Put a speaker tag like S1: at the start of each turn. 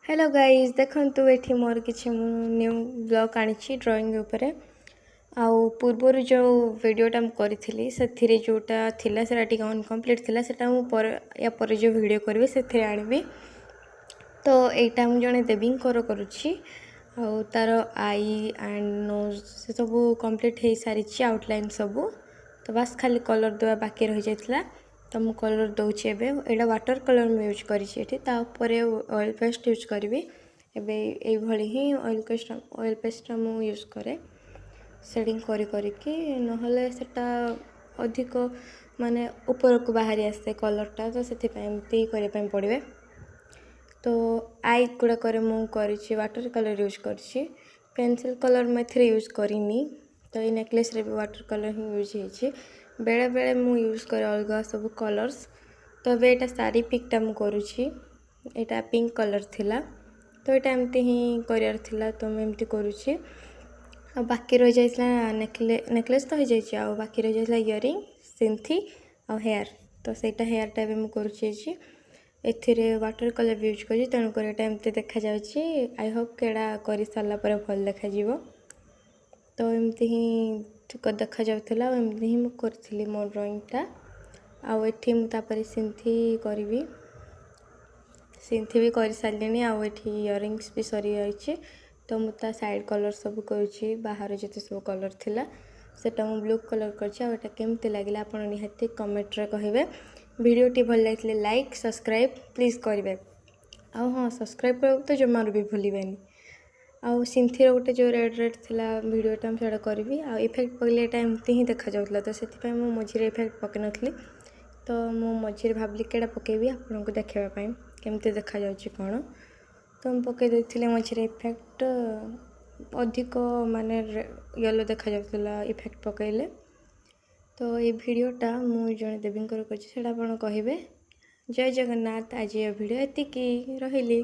S1: Hello guys देखंतु एठी मोर किछि न्यू ब्लॉग आनिछि ड्राइंग ऊपर आउ पूर्वर जो वीडियोटा मु करथिली सेथिरे जोटा थिला सेटा टिक अनकम्प्लीट थिला सेटा मु पर या पर जो वीडियो करबे सेथिरे आनिबी। तो एटा मु जणे देविंग करूछि आउ तार आई एंड नोज से सब कंप्लीट हे सारिछि आउटलाइन सब। तो बस खाली कलर देवा बाकी रहि जायतिला तो मु कलर दउछि एबे एटा वाटर कलर मु यूज करिछि एठी ता ऊपर ऑयल पेस्ट यूज करबी। एबे एई भली ही ऑयल पेस्ट मु यूज करे शेडिंग करी नहले सेटा अधिक माने ऊपर को बाहरी आसे कलरटा तो सेति पय एमती करे पय पड़िबे। तो आई गुड़ा करे मु करिछि वाटर कलर यूज करिछि पेंसिल कलर मैं एथिरे यूज करिनी। तो ये नेकलेस रे भी वाटर कलर ही यूज हेछि बेले बेले मु यूज करे अलगा सब कलर्स। तो एबे एटा साड़ी पिकटा मु करूछि एटा पिंक कलर थिला तो एटा एमती ही करियर थिला तो मैं एमती करूछि। आ बाकी रह जाइछला नेकलेस तो हो जाइछि आ बाकी रह जाइछला इयरिंग सिंथी आ हेयर तो सेटा हेयर टा भी मु करूछि एछि एथिरे वाटर कलर यूज करी तेणु कर एटा एमती देखा जाउछि। आई होप केडा करि साला पर भल देखा जीवो। तो एमती ही ठीक देखा जाउथला एमती ही मु करथिली मोर ड्राइंगटा आ एठी मु तापर सिंथी करबी सिंथी भी कर सारलिनी आ एठी इयरिंग्स भी सरी जाइछि। तो मु ता साइड कलर सब करूछि बाहर जते सब कलर थिला सेटा मु ब्लू कलर करछि आ एटा केमते लागिला आपण निहाती कमेंट रे कहिबे। वीडियो टी भल लागिले लाइक सब्सक्राइब प्लीज करिवे आ हां सब्सक्राइब कर तो जमार भी भूलिबेनी आ सिंथी गोटे जो रेड रेड थिला वीडियोटा हम सेटा करबी आ इफेक्ट पगले एटा एमती ही देखा जाउतला तो सेति पय मु मझिरे इफेक्ट पके नथली तो मु मझिरे भाबली केडा पकेबी आपन को देखाबा पय केमते देखा जाउछि कोन तो हम पके देथिले मझिरे इफेक्ट अधिक माने येलो देखा जाउतला इफेक्ट पकेले। तो ये वीडियोटा मु जणे देविंग कर करछि सेटा आपन कहिबे। जय जगन्नाथ आज ये वीडियो एतिकी रहिली।